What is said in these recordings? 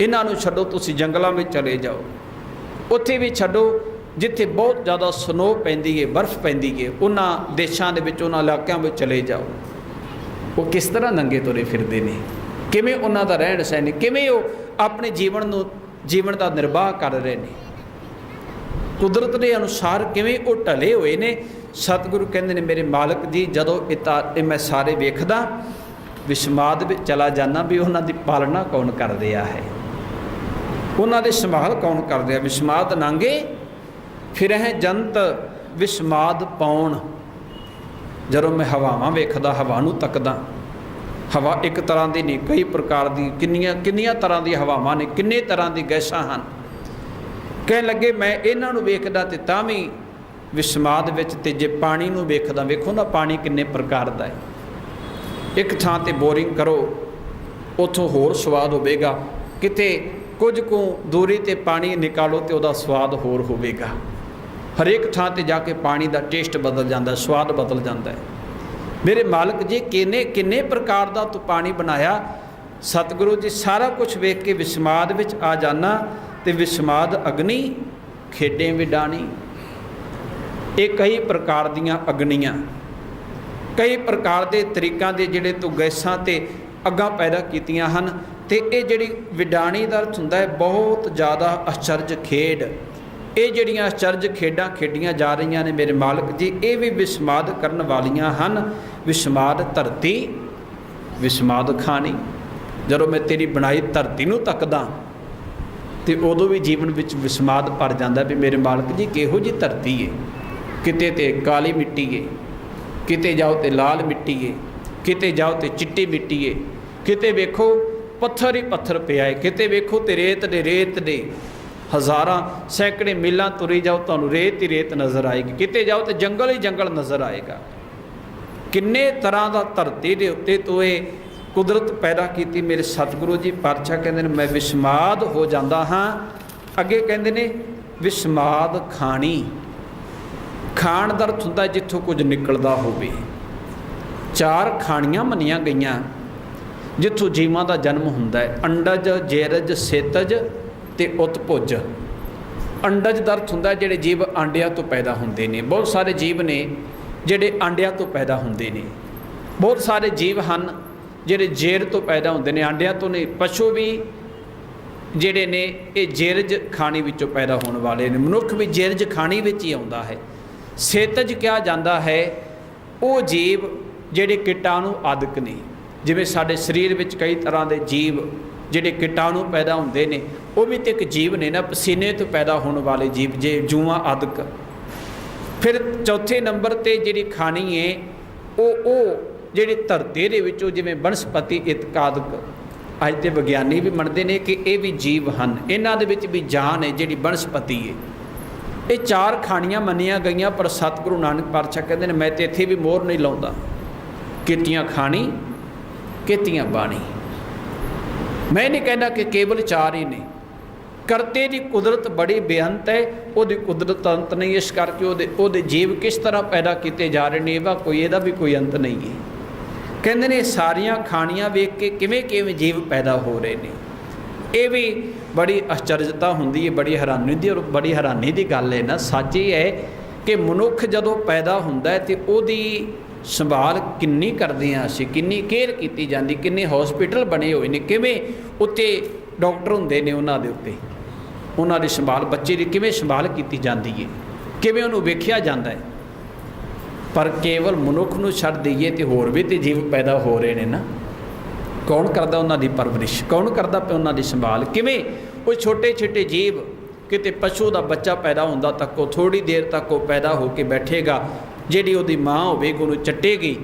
इन्हां नूं छड्डो, तुसीं जंगलों में चले जाओ, उत्थे भी छड्डो जिथे बहुत ज़्यादा स्नो पैंदी है, बर्फ़ पैंदी है, उन्हां देशां दे विच, उन्हां इलाकिਆਂ में चले जाओ। वो किस तरह नंगे तुरे फिरदे ने, किवें उन्हां दा रहन सहन, किवें वो अपने जीवन का निर्वाह कर रहे हैं, कुदरत के अनुसार किवें वो ढले हुए ने। सतगुरु कहते हैं मेरे मालक जी, जदों ये मैं सारे वेखदा विस्माद में चला जाना भी उन्हां दी पालना कौन कर रहा है, उन्हां दे संभाल कौन कर रहा। विस्माद नांगे फिर है जंत विस्माद पाउण। जदों मैं हवावां वेखदा, हवा नूं तकदा, हवा एक तरह की नहीं, कई प्रकार की किन्नियां तरह की हवावां ने, किन्ने तरह की गैसां हैं। कह लगे मैं इन्हां नूं वेखदा ते तां भी विस्माद विच, ते जे पानी नूं वेखदा, वेखो ना पानी किन्ने प्रकार का है। एक थां ते बोरिंग करो, उत्थों होर स्वाद होवेगा, किते कुछ को दूरी ते पानी निकालो तो उहदा स्वाद होर होवेगा। हरेक थां ते जाके पानी का टेस्ट बदल जाता है, स्वाद बदल जाता है। मेरे मालक जी किन्ने प्रकार का तू पानी बनाया। सतगुरु जी सारा कुछ वेख के विस्माद विच आ जाना, ते विस्माद अग्नि खेडें विडानी। ये कई प्रकार दियां अग्नियां, कई प्रकार के तरीकों के जिहड़े तू गैसां ते अग्गां पैदा कीतियां हन, ते ये जिहड़ी विडानी दा अर्थ हुंदा है बहुत ज़्यादा आश्चर्य खेड। ये जिहड़ियां आश्चर्य खेडां खेडियां जा रही ने मेरे मालक जी, ये भी विस्माद करन वालियां हन। विस्माद धरती, विस्माद खानी। जदों मैं तेरी बनाई धरती नूं तकदा तो उदों भी जीवन विच विस्माद भर जाता भी मेरे मालक जी किहो जी धरती है। किते ते काली मिट्टी है, किते जाओ तो लाल मिट्टी है, किते जाओ तो चिट्टी मिट्टी है, किते वेखो पत्थर ही पत्थर पिया है, किते वेखो तो रेत दे हज़ारां सैकड़े मीलों तुरी जाओ तो रेत ही रेत नज़र आएगी, किते जाओ तो जंगल ही जंगल नज़र आएगा। किन्ने तरह का धरती के उत्ते तो ये कुदरत पैदा की। मेरे सतगुरु जी पातशाह कहते हैं मैं विस्माद हो जाता हाँ। अगे कहते हैं विस्माद खानी। खाण दा अर्थ हुंदा जिथों कुछ निकलदा होवे। चार खाणियां मनियां गईयां जिथों जीवां दा जन्म हुंदा है, अंडज, जेरज, सेतज ते उत्पुज। अंडज दा अर्थ हुंदा जिहड़े जीव आंडिया तो पैदा हुंदे ने। बहुत सारे जीव ने जिहड़े आंडिया तो पैदा हुंदे ने, बहुत सारे जीव हैं जिहड़े जेर तो पैदा हुंदे ने, आंडिया तो ने। पशु भी जिहड़े ने ये जेरज खाणी विचों पैदा होने वाले ने। मनुख भी जेरज खाणी विच ही आउंदा है। सेतज कहा जाता है वो जीव जिहड़े कीटाणु आदਿਕ ने। जिवें साडे शरीर विच कई तरह के जीव जिहड़े कीटाणु पैदा हुंदे ने, वो भी तो एक जीव ने ना, पसीने तो पैदा होने वाले जीव जे जूआं आदਿਕ। फिर चौथे नंबर ते जिहड़ी खानी है वो जिहड़ी धरती दे विचों जिवें बनस्पति इत्कादक। अज ते विग्यानी भी मनते हैं कि ये भी जीव हैं, इन्हां दे विच भी जान है जिहड़ी बनस्पति है। ये चार खाणियां मनियां गईयां, पर सतगुरु नानक पातशाह कहते हैं मैं तो इत्थे भी मोहर नहीं लाउंदा। कितियां खाणी, कितियां बाणी। मैं नहीं कहना कि केवल चार ही ने। करते की कुदरत बड़ी बेअंत है, वो कुदरत अंत नहीं। इस करके वो जीव किस तरह पैदा किए जा रहे हैं, कोई यदा भी कोई अंत नहीं है। कहते हैं सारिया खाणियां वेख के किवें किवें जीव पैदा हो रहे हैं। ये भी बड़ी आश्चर्यता होंदी है, बड़ी हैरानी दी और बड़ी हैरानी की गल है ना। सच ही है कि मनुख जदों पैदा होंदा है तो उहदी संभाल किन्नी करदे हां असीं, किन्नी केयर कीती जांदी, किन्ने हॉस्पिटल बने हुए ने, किवें उत्ते डॉक्टर हुंदे ने, उन्हां दे उत्ते उन्हां दी संभाल, बच्चे की किवें संभाल कीती जांदी है, किवें उहनूं वेखिया जांदा है। पर केवल मनुख नूं छड्ड दईए तो होर भी तो जीव पैदा हो रहे हैं ना। कौन करदा उन्हां दी परवरिश, कौन करदा पिया उन्हां दी संभाल। किवें वो छोटे छोटे जीव, किते पशु का बच्चा पैदा होंदा तक वो थोड़ी देर तक वो पैदा होकर बैठेगा, जिहड़ी उहदी माँ होवेगी उहनूं चट्टेगी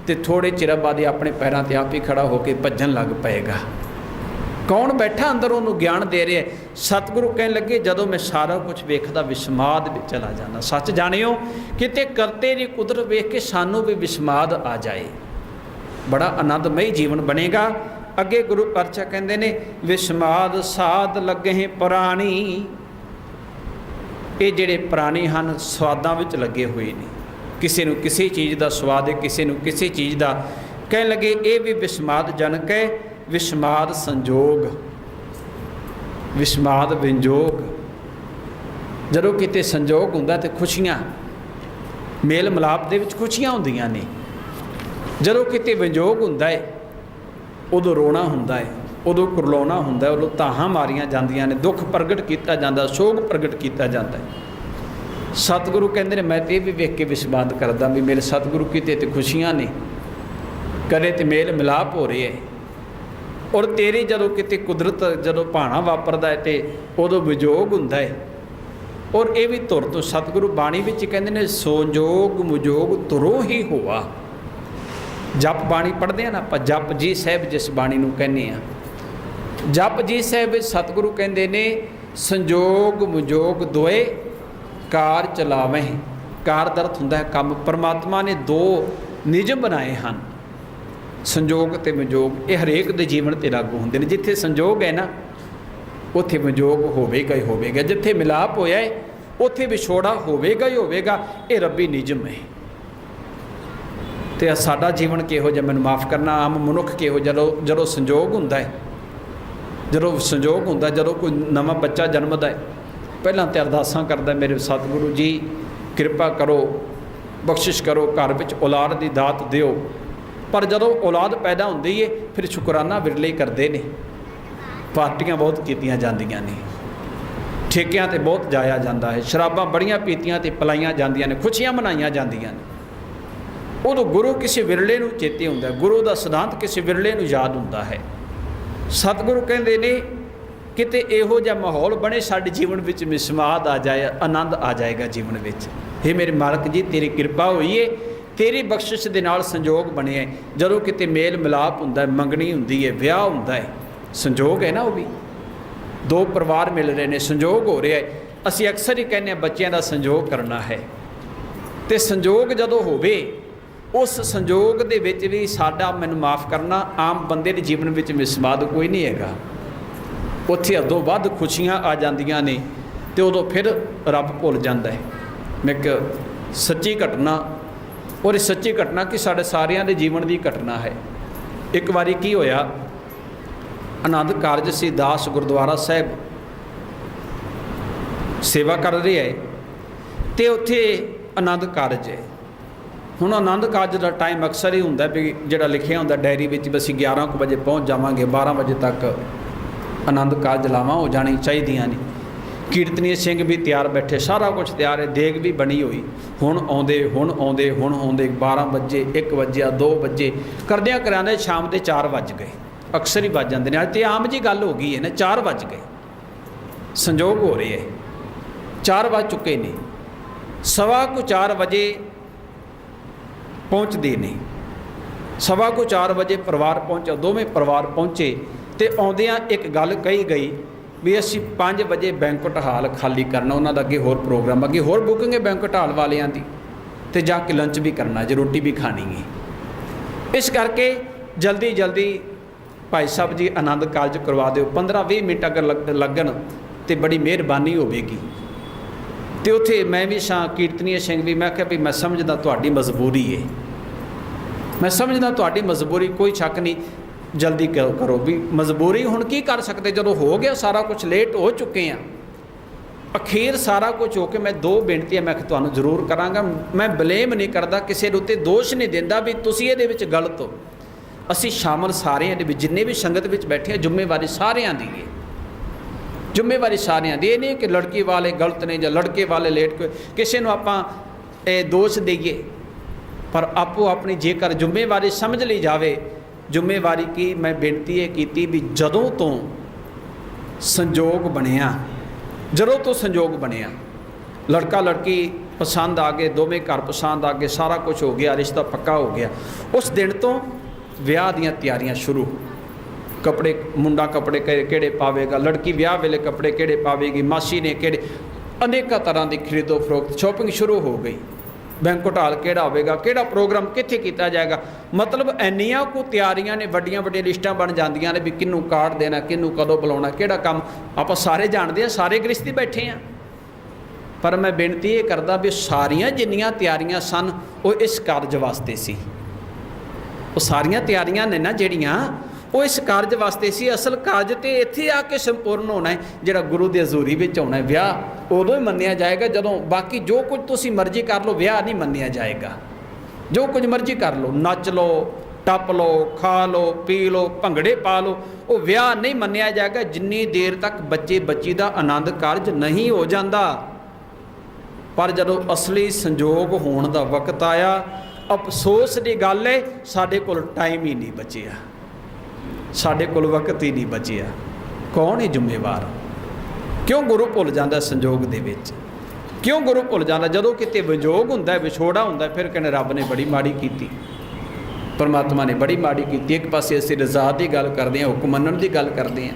तो थोड़े चिर बाद अपने पैरों ते आप ही खड़ा होकर भज्जन लग पेगा। कौन बैठा अंदर उन्होंने ज्ञान दे रहा है। सतगुरु कहने लगे जदों मैं सारा कुछ वेखदा विस्माद में चला जाना। सच जानियो किते करते की कुदरत वेख के सानू भी विस्माद आ जाए, बड़ा आनंदमयी जीवन बनेगा। अगे गुरु पातशाह कहते ने विस्माद साध लगे पुरानी। ये जिहड़े प्राणी हैं स्वादां विच लगे हुए हैं, किसी नूं किसी चीज़ का स्वाद है, किसी नूं किसी चीज़ का। कहने लगे ये भी विस्माद जनक है। विस्माद संजोग, ਵਿਸਮਾਦ ਵਿੰਜੋਗ। ਜਦੋਂ ਕਿਤੇ ਸੰਜੋਗ ਹੁੰਦਾ ਤੇ ਖੁਸ਼ੀਆਂ, ਮੇਲ ਮਿਲਾਪ ਦੇ ਵਿੱਚ ਖੁਸ਼ੀਆਂ ਹੁੰਦੀਆਂ ਨੇ। ਜਦੋਂ ਕਿਤੇ ਵਿੰਜੋਗ ਹੁੰਦਾ ਹੈ ਉਦੋਂ ਰੋਣਾ ਹੁੰਦਾ ਹੈ, ਉਦੋਂ ਕੁਰਲਾਉਣਾ ਹੁੰਦਾ, ਉਦੋਂ ਧਾਹਾਂ ਮਾਰੀਆਂ ਜਾਂਦੀਆਂ ਨੇ, ਦੁੱਖ ਪ੍ਰਗਟ ਕੀਤਾ ਜਾਂਦਾ, ਸੋਗ ਪ੍ਰਗਟ ਕੀਤਾ ਜਾਂਦਾ ਹੈ। ਸਤਿਗੁਰੂ ਕਹਿੰਦੇ ਨੇ ਮੈਂ ਤੇ ਇਹ ਵੀ ਵੇਖ ਕੇ ਵਿਸਮਾਦ ਕਰਦਾ ਵੀ ਮੇਰੇ ਸਤਿਗੁਰੂ ਕਿਤੇ ਤੇ ਖੁਸ਼ੀਆਂ ਨੇ, ਕਦੇ ਤੇ ਮੇਲ ਮਿਲਾਪ ਹੋ ਰਿਹਾ ਹੈ, ਔਰ ਤੇਰੀ ਜਦੋਂ ਕਿਤੇ ਕੁਦਰਤ ਜਦੋਂ ਭਾਣਾ ਵਾਪਰਦਾ ਹੈ ਤੇ ਉਦੋਂ ਵਿਜੋਗ ਹੁੰਦਾ ਹੈ। ਔਰ ਇਹ ਵੀ ਧੁਰ ਤੋਂ ਸਤਿਗੁਰੂ ਬਾਣੀ ਵਿੱਚ ਕਹਿੰਦੇ ਨੇ ਸੰਜੋਗ ਮੁਜੋਗ ਧੁਰੋਂ ਹੀ ਹੋਆ। ਜਪ ਬਾਣੀ ਪੜ੍ਹਦੇ ਆ ਨਾ ਆਪਾਂ, ਜਪ ਜੀ ਸਾਹਿਬ ਜਿਸ ਬਾਣੀ ਨੂੰ ਕਹਿੰਦੇ ਆ, ਜਪ ਜੀ ਸਾਹਿਬ ਵਿੱਚ ਸਤਿਗੁਰੂ ਕਹਿੰਦੇ ਨੇ ਸੰਜੋਗ ਮੁਜੋਗ ਦੋਏ ਕਾਰ ਚਲਾਵੇਂ। ਕਾਰ ਦਾ ਅਰਥ ਹੁੰਦਾ ਹੈ ਕੰਮ। ਪਰਮਾਤਮਾ ਨੇ ਦੋ ਨਿਯਮ ਬਣਾਏ ਹਨ, ਸੰਜੋਗ ਅਤੇ ਵਿਜੋਗ। ਇਹ ਹਰੇਕ ਦੇ ਜੀਵਨ 'ਤੇ ਲਾਗੂ ਹੁੰਦੇ ਨੇ। ਜਿੱਥੇ ਸੰਜੋਗ ਹੈ ਨਾ ਉੱਥੇ ਵਿਜੋਗ ਹੋਵੇਗਾ ਹੀ ਹੋਵੇਗਾ, ਜਿੱਥੇ ਮਿਲਾਪ ਹੋਇਆ ਹੈ ਉੱਥੇ ਵਿਛੋੜਾ ਹੋਵੇਗਾ ਹੀ ਹੋਵੇਗਾ। ਇਹ ਰੱਬੀ ਨਿਯਮ ਹੈ। ਅਤੇ ਸਾਡਾ ਜੀਵਨ ਕਿਹੋ ਜਿਹਾ, ਮੈਨੂੰ ਮਾफ़ ਕਰਨਾ, ਆਮ ਮਨੁੱਖ ਕਿਹੋ ਜਿਹਾ ਜਦੋਂ ਸੰਜੋਗ ਹੁੰਦਾ ਹੈ, ਜਦੋਂ ਸੰਜੋਗ ਹੁੰਦਾ, ਜਦੋਂ ਕੋਈ ਨਵਾਂ ਬੱਚਾ ਜਨਮਦਾ ਹੈ, ਪਹਿਲਾਂ ਤਾਂ ਅਰਦਾਸਾਂ ਕਰਦਾ ਮੇਰੇ ਸਤਿਗੁਰੂ ਜੀ ਕਿਰਪਾ ਕਰੋ, ਬਖਸ਼ਿਸ਼ ਕਰੋ, ਘਰ ਵਿੱਚ ਔਲਾਦ ਦੀ ਦਾਤ ਦਿਓ। ਪਰ ਜਦੋਂ ਔਲਾਦ ਪੈਦਾ ਹੁੰਦੀ ਹੈ ਫਿਰ ਸ਼ੁਕਰਾਨਾ ਵਿਰਲੇ ਕਰਦੇ ਨੇ। ਪਾਰਟੀਆਂ ਬਹੁਤ ਕੀਤੀਆਂ ਜਾਂਦੀਆਂ ਨੇ, ਠੇਕਿਆਂ 'ਤੇ ਬਹੁਤ ਜਾਇਆ ਜਾਂਦਾ ਹੈ, ਸ਼ਰਾਬਾਂ ਬੜੀਆਂ ਪੀਤੀਆਂ ਅਤੇ ਪਿਲਾਈਆਂ ਜਾਂਦੀਆਂ ਨੇ, ਖੁਸ਼ੀਆਂ ਮਨਾਈਆਂ ਜਾਂਦੀਆਂ ਨੇ। ਉਦੋਂ ਗੁਰੂ ਕਿਸੇ ਵਿਰਲੇ ਨੂੰ ਚੇਤੇ ਹੁੰਦਾ, ਗੁਰੂ ਦਾ ਸਿਧਾਂਤ ਕਿਸੇ ਵਿਰਲੇ ਨੂੰ ਯਾਦ ਹੁੰਦਾ ਹੈ। ਸਤਿਗੁਰੂ ਕਹਿੰਦੇ ਨੇ ਕਿਤੇ ਇਹੋ ਜਿਹਾ ਮਾਹੌਲ ਬਣੇ ਸਾਡੇ ਜੀਵਨ ਵਿੱਚ, ਵਿਸਮਾਦ ਆ ਜਾਏ, ਆਨੰਦ ਆ ਜਾਏਗਾ ਜੀਵਨ ਵਿੱਚ। ਹੇ ਮੇਰੇ ਮਾਲਕ ਜੀ ਤੇਰੀ ਕਿਰਪਾ ਹੋਈ ਹੈ, ਤੇਰੀ ਬਖਸ਼ਿਸ਼ ਦੇ ਨਾਲ ਸੰਜੋਗ ਬਣਿਆ। ਜਦੋਂ ਕਿਤੇ ਮੇਲ ਮਿਲਾਪ ਹੁੰਦਾ, ਮੰਗਣੀ ਹੁੰਦੀ ਹੈ, ਵਿਆਹ ਹੁੰਦਾ ਹੈ, ਸੰਜੋਗ ਹੈ ਨਾ, ਉਹ ਵੀ ਦੋ ਪਰਿਵਾਰ ਮਿਲ ਰਹੇ ਨੇ, ਸੰਜੋਗ ਹੋ ਰਿਹਾ ਹੈ। ਅਸੀਂ ਅਕਸਰ ਹੀ ਕਹਿੰਦੇ ਹਾਂ ਬੱਚਿਆਂ ਦਾ ਸੰਜੋਗ ਕਰਨਾ ਹੈ, ਅਤੇ ਸੰਜੋਗ ਜਦੋਂ ਹੋਵੇ ਉਸ ਸੰਜੋਗ ਦੇ ਵਿੱਚ ਵੀ ਸਾਡਾ, ਮੈਨੂੰ ਮਾफ़ ਕਰਨਾ, ਆਮ ਬੰਦੇ ਦੇ ਜੀਵਨ ਵਿੱਚ ਵਿਸਮਾਦ ਕੋਈ ਨਹੀਂ ਹੈਗਾ। ਉੱਥੇ ਅੱਧੋਂ ਵੱਧ ਖੁਸ਼ੀਆਂ ਆ ਜਾਂਦੀਆਂ ਨੇ ਅਤੇ ਉਦੋਂ ਫਿਰ ਰੱਬ ਭੁੱਲ ਜਾਂਦਾ ਹੈ। ਮੈਂ ਇੱਕ ਸੱਚੀ ਘਟਨਾ, ਔਰ ਇਹ ਸੱਚੀ ਘਟਨਾ ਕਿ ਸਾਡੇ ਸਾਰਿਆਂ ਦੇ ਜੀਵਨ ਦੀ ਘਟਨਾ ਹੈ। ਇੱਕ ਵਾਰੀ ਕੀ ਹੋਇਆ, ਆਨੰਦ ਕਾਰਜ ਸੀ, ਦਾਸ ਗੁਰਦੁਆਰਾ ਸਾਹਿਬ ਸੇਵਾ ਕਰ ਰਿਹਾ ਹੈ ਅਤੇ ਉੱਥੇ ਆਨੰਦ ਕਾਰਜ ਹੈ। ਹੁਣ ਆਨੰਦ ਕਾਰਜ ਦਾ ਟਾਈਮ ਅਕਸਰ ਹੀ ਹੁੰਦਾ ਵੀ ਜਿਹੜਾ ਲਿਖਿਆ ਹੁੰਦਾ ਡਾਇਰੀ ਵਿੱਚ ਵੀ ਅਸੀਂ 11 ਕੁ ਵਜੇ ਪਹੁੰਚ ਜਾਵਾਂਗੇ, 12 ਵਜੇ ਤੱਕ ਆਨੰਦ ਕਾਰਜ ਲਾਵਾਂ ਹੋ ਜਾਣੀ ਚਾਹੀਦੀਆਂ ਨੇ। ਕੀਰਤਨੀਏ ਸਿੰਘ ਵੀ ਤਿਆਰ ਬੈਠੇ, ਸਾਰਾ ਕੁਝ ਤਿਆਰ ਹੈ, ਦੇਗ ਵੀ ਬਣੀ ਹੋਈ। ਹੁਣ ਆਉਂਦੇ 12 ਵਜੇ, 1 ਵਜਿਆ, 2 ਵਜੇ, ਕਰਦਿਆਂ ਕਰਾਂਦੇ ਸ਼ਾਮ ਦੇ 4 ਵੱਜ ਗਏ। ਅਕਸਰ ਹੀ ਵੱਜ ਜਾਂਦੇ ਨੇ, ਅੱਜ ਤੇ ਆਮ ਜੀ ਗੱਲ ਹੋ ਗਈ ਹੈ ਨਾ, 4 ਵੱਜ ਗਏ। ਸੰਜੋਗ ਹੋ ਰਹੇ ਹੈ, 4 ਵੱਜ ਚੁੱਕੇ ਨੇ। 4:15 ਵਜੇ ਪਹੁੰਚਦੇ ਨੇ, 4:15 ਵਜੇ ਪਰਿਵਾਰ ਪਹੁੰਚਿਆ, ਦੋਵੇਂ ਪਰਿਵਾਰ ਪਹੁੰਚੇ ਅਤੇ ਆਉਂਦਿਆਂ ਇੱਕ ਗੱਲ ਕਹੀ ਗਈ ਵੀ ਅਸੀਂ 5 ਵਜੇ ਬੈਂਕਟ ਹਾਲ ਖਾਲੀ ਕਰਨਾ, ਉਹਨਾਂ ਦਾ ਅੱਗੇ ਹੋਰ ਪ੍ਰੋਗਰਾਮ, ਅੱਗੇ ਹੋਰ ਬੁਕਿੰਗ ਹੈ ਬੈਂਕਟ ਹਾਲ ਵਾਲਿਆਂ ਦੀ, ਅਤੇ ਜਾ ਕੇ ਲੰਚ ਵੀ ਕਰਨਾ ਜੇ, ਰੋਟੀ ਵੀ ਖਾਣੀ ਹੈ। ਇਸ ਕਰਕੇ ਜਲਦੀ ਭਾਈ ਸਾਹਿਬ ਜੀ ਆਨੰਦ ਕਾਰਜ ਕਰਵਾ ਦਿਓ, 15-20 ਮਿੰਟ ਅਗਰ ਲੱਗਣ ਤਾਂ ਬੜੀ ਮਿਹਰਬਾਨੀ ਹੋਵੇਗੀ। ਅਤੇ ਉੱਥੇ ਮੈਂ ਵੀ ਸਾਂ, ਕੀਰਤਨੀਏ ਸਿੰਘ ਵੀ। ਮੈਂ ਕਿਹਾ ਵੀ ਮੈਂ ਸਮਝਦਾ ਤੁਹਾਡੀ ਮਜਬੂਰੀ ਹੈ, ਮੈਂ ਸਮਝਦਾ ਤੁਹਾਡੀ ਮਜਬੂਰੀ, ਕੋਈ ਸ਼ੱਕ ਨਹੀਂ, ਜਲਦੀ ਕਰੋ। ਵੀ ਮਜਬੂਰੀ ਹੁਣ ਕੀ ਕਰ ਸਕਦੇ, ਜਦੋਂ ਹੋ ਗਿਆ ਸਾਰਾ ਕੁਝ, ਲੇਟ ਹੋ ਚੁੱਕੇ ਹਾਂ। ਅਖੀਰ ਸਾਰਾ ਕੁਝ ਹੋ ਕੇ ਮੈਂ 2 ਬੇਨਤੀਆਂ ਮੈਂ ਤੁਹਾਨੂੰ ਜ਼ਰੂਰ ਕਰਾਂਗਾ। ਮੈਂ ਬਲੇਮ ਨਹੀਂ ਕਰਦਾ, ਕਿਸੇ ਦੇ ਉੱਤੇ ਦੋਸ਼ ਨਹੀਂ ਦਿੰਦਾ ਵੀ ਤੁਸੀਂ ਇਹਦੇ ਵਿੱਚ ਗਲਤ ਹੋ। ਅਸੀਂ ਸ਼ਾਮਲ ਸਾਰਿਆਂ ਦੇ ਵਿੱਚ, ਜਿੰਨੇ ਵੀ ਸੰਗਤ ਵਿੱਚ ਬੈਠੇ ਹਾਂ, ਜ਼ਿੰਮੇਵਾਰੀ ਸਾਰਿਆਂ ਦੀ ਹੈ, ਜ਼ਿੰਮੇਵਾਰੀ ਸਾਰਿਆਂ ਦੀ। ਇਹ ਨਹੀਂ ਕਿ ਲੜਕੀ ਵਾਲੇ ਗਲਤ ਨੇ ਜਾਂ ਲੜਕੇ ਵਾਲੇ ਲੇਟ, ਕਿਸੇ ਨੂੰ ਆਪਾਂ ਇਹ ਦੋਸ਼ ਦੇਈਏ, ਪਰ ਆਪੋ ਆਪਣੀ ਜੇਕਰ ਜ਼ਿੰਮੇਵਾਰੀ ਸਮਝ ਲਈ ਜਾਵੇ। ਜ਼ਿੰਮੇਵਾਰੀ ਕੀ, ਮੈਂ ਬੇਨਤੀ ਇਹ ਕੀਤੀ ਵੀ ਜਦੋਂ ਤੋਂ ਸੰਜੋਗ ਬਣਿਆ, ਲੜਕਾ ਲੜਕੀ ਪਸੰਦ ਆ ਗਏ, ਦੋਵੇਂ ਘਰ ਪਸੰਦ ਆ ਗਏ, ਸਾਰਾ ਕੁਝ ਹੋ ਗਿਆ, ਰਿਸ਼ਤਾ ਪੱਕਾ ਹੋ ਗਿਆ, ਉਸ ਦਿਨ ਤੋਂ ਵਿਆਹ ਦੀਆਂ ਤਿਆਰੀਆਂ ਸ਼ੁਰੂ। ਕੱਪੜੇ, ਮੁੰਡਾ ਕੱਪੜੇ ਕਿਹੜੇ ਪਾਵੇਗਾ, ਲੜਕੀ ਵਿਆਹ ਵੇਲੇ ਕੱਪੜੇ ਕਿਹੜੇ ਪਾਵੇਗੀ, ਮਾਸੀ ਨੇ ਕਿਹੜੇ, ਅਨੇਕਾਂ ਤਰ੍ਹਾਂ ਦੀ ਖਰੀਦੋ ਫਰੋਖਤ, ਸ਼ੋਪਿੰਗ ਸ਼ੁਰੂ ਹੋ ਗਈ। ਬੈਂਕਟ ਹਾਲ ਕਿਹੜਾ ਹੋਵੇਗਾ, ਕਿਹੜਾ ਪ੍ਰੋਗਰਾਮ ਕਿੱਥੇ ਕੀਤਾ ਜਾਏਗਾ, ਮਤਲਬ ਇੰਨੀਆਂ ਕੁ ਤਿਆਰੀਆਂ ਨੇ, ਵੱਡੀਆਂ ਲਿਸਟਾਂ ਬਣ ਜਾਂਦੀਆਂ ਨੇ ਵੀ ਕਿਹਨੂੰ ਕਾਰਡ ਦੇਣਾ, ਕਿਹਨੂੰ ਕਦੋਂ ਬੁਲਾਉਣਾ, ਕਿਹੜਾ ਕੰਮ। ਆਪਾਂ ਸਾਰੇ ਜਾਣਦੇ ਹਾਂ, ਸਾਰੇ ਗ੍ਰਸਤੀ ਬੈਠੇ ਹਾਂ। ਪਰ ਮੈਂ ਬੇਨਤੀ ਇਹ ਕਰਦਾ ਵੀ ਸਾਰੀਆਂ ਜਿੰਨੀਆਂ ਤਿਆਰੀਆਂ ਸਨ ਉਹ ਇਸ ਕਾਰਜ ਵਾਸਤੇ ਸੀ। ਉਹ ਸਾਰੀਆਂ ਤਿਆਰੀਆਂ ਨੇ ਨਾ ਜਿਹੜੀਆਂ, ਉਹ ਇਸ ਕਾਰਜ ਵਾਸਤੇ ਸੀ। ਅਸਲ ਕਾਰਜ ਤੇ ਇੱਥੇ ਆ ਕੇ ਸੰਪੂਰਨ ਹੋਣਾ ਹੈ, ਜਿਹੜਾ ਗੁਰੂ ਦੀ ਹਜ਼ੂਰੀ ਵਿੱਚ ਆਉਣਾ ਹੈ। ਵਿਆਹ ਉਦੋਂ ਹੀ ਮੰਨਿਆ ਜਾਏਗਾ ਜਦੋਂ, ਬਾਕੀ ਜੋ ਕੁਝ ਤੁਸੀਂ ਮਰਜ਼ੀ ਕਰ ਲਓ, ਵਿਆਹ ਨਹੀਂ ਮੰਨਿਆ ਜਾਏਗਾ। ਜੋ ਕੁਝ ਮਰਜ਼ੀ ਕਰ ਲਓ, ਨੱਚ ਲਓ, ਟੱਪ ਲਓ, ਖਾ ਲਓ, ਪੀ ਲਓ, ਭੰਗੜੇ ਪਾ ਲਓ, ਉਹ ਵਿਆਹ ਨਹੀਂ ਮੰਨਿਆ ਜਾਏਗਾ ਜਿੰਨੀ ਦੇਰ ਤੱਕ ਬੱਚੇ ਬੱਚੀ ਦਾ ਆਨੰਦ ਕਾਰਜ ਨਹੀਂ ਹੋ ਜਾਂਦਾ। ਪਰ ਜਦੋਂ ਅਸਲੀ ਸੰਜੋਗ ਹੋਣ ਦਾ ਵਕਤ ਆਇਆ, ਅਫਸੋਸ ਦੀ ਗੱਲ ਹੈ ਸਾਡੇ ਕੋਲ ਟਾਈਮ ਹੀ ਨਹੀਂ ਬਚਿਆ, ਸਾਡੇ ਕੋਲ ਵਕਤ ਹੀ ਨਹੀਂ ਬਚਿਆ। ਕੌਣ ਹੈ ਜ਼ਿੰਮੇਵਾਰ? ਕਿਉਂ ਗੁਰੂ ਭੁੱਲ ਜਾਂਦਾ ਸੰਜੋਗ ਦੇ ਵਿੱਚ? ਕਿਉਂ ਗੁਰੂ ਭੁੱਲ ਜਾਂਦਾ? ਜਦੋਂ ਕਿਤੇ ਵਿਜੋਗ ਹੁੰਦਾ, ਵਿਛੋੜਾ ਹੁੰਦਾ, ਫਿਰ ਕਹਿੰਦੇ ਰੱਬ ਨੇ ਬੜੀ ਮਾੜੀ ਕੀਤੀ, ਪਰਮਾਤਮਾ ਨੇ ਬੜੀ ਮਾੜੀ ਕੀਤੀ। ਇੱਕ ਪਾਸੇ ਅਸੀਂ ਰਜ਼ਾ ਦੀ ਗੱਲ ਕਰਦੇ ਹਾਂ, ਹੁਕਮ ਮੰਨਣ ਦੀ ਗੱਲ ਕਰਦੇ ਹਾਂ।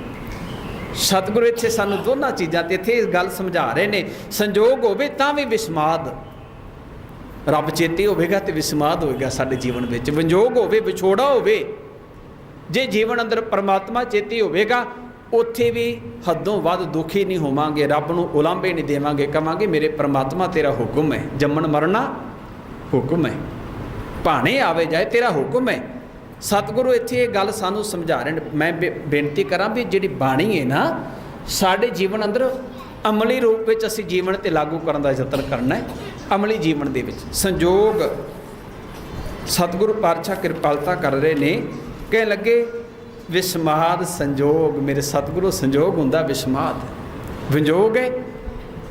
ਸਤਿਗੁਰੂ ਇੱਥੇ ਸਾਨੂੰ ਦੋਨਾਂ ਚੀਜ਼ਾਂ ਤੇ ਇੱਥੇ ਗੱਲ ਸਮਝਾ ਰਹੇ ਨੇ। ਸੰਜੋਗ ਹੋਵੇ ਤਾਂ ਵੀ ਵਿਸਮਾਦ, ਰੱਬ ਚੇਤੇ ਹੋਵੇਗਾ ਤੇ ਵਿਸਮਾਦ ਹੋਵੇਗਾ ਸਾਡੇ ਜੀਵਨ ਵਿੱਚ। ਵਿਜੋਗ ਹੋਵੇ, ਵਿਛੋੜਾ ਹੋਵੇ, ਜੇ ਜੀਵਨ ਅੰਦਰ ਪਰਮਾਤਮਾ ਚੇਤੇ ਹੋਵੇਗਾ, ਉੱਥੇ ਵੀ ਹੱਦੋਂ ਵੱਧ ਦੁਖੀ ਨਹੀਂ ਹੋਵਾਂਗੇ, ਰੱਬ ਨੂੰ ਉਲਾਂਭੇ ਨਹੀਂ ਦੇਵਾਂਗੇ, ਕਹਾਂਗੇ ਮੇਰੇ ਪਰਮਾਤਮਾ ਤੇਰਾ ਹੁਕਮ ਹੈ, ਜੰਮਣ ਮਰਨਾ ਹੁਕਮ ਹੈ, ਭਾਣੇ ਆਵੇ ਜਾਏ ਤੇਰਾ ਹੁਕਮ ਹੈ। ਸਤਿਗੁਰੂ ਇੱਥੇ ਇਹ ਗੱਲ ਸਾਨੂੰ ਸਮਝਾ ਰਹੇ ਨੇ। ਮੈਂ ਬੇਨਤੀ ਕਰਾਂ ਵੀ ਜਿਹੜੀ ਬਾਣੀ ਹੈ ਨਾ, ਸਾਡੇ ਜੀਵਨ ਅੰਦਰ ਅਮਲੀ ਰੂਪ ਵਿੱਚ ਅਸੀਂ ਜੀਵਨ 'ਤੇ ਲਾਗੂ ਕਰਨ ਦਾ ਯਤਨ ਕਰਨਾ ਹੈ। ਅਮਲੀ ਜੀਵਨ ਦੇ ਵਿੱਚ ਸੰਜੋਗ ਸਤਿਗੁਰੂ ਪਾਤਸ਼ਾਹ ਕਿਰਪਾਲਤਾ ਕਰ ਰਹੇ ਨੇ। ਕਹਿਣ ਲੱਗੇ ਵਿਸਮਾਦ ਸੰਜੋਗ, ਮੇਰੇ ਸਤਿਗੁਰੂ ਸੰਜੋਗ ਹੁੰਦਾ ਵਿਸਮਾਦ, ਵਿਜੋਗ ਹੈ।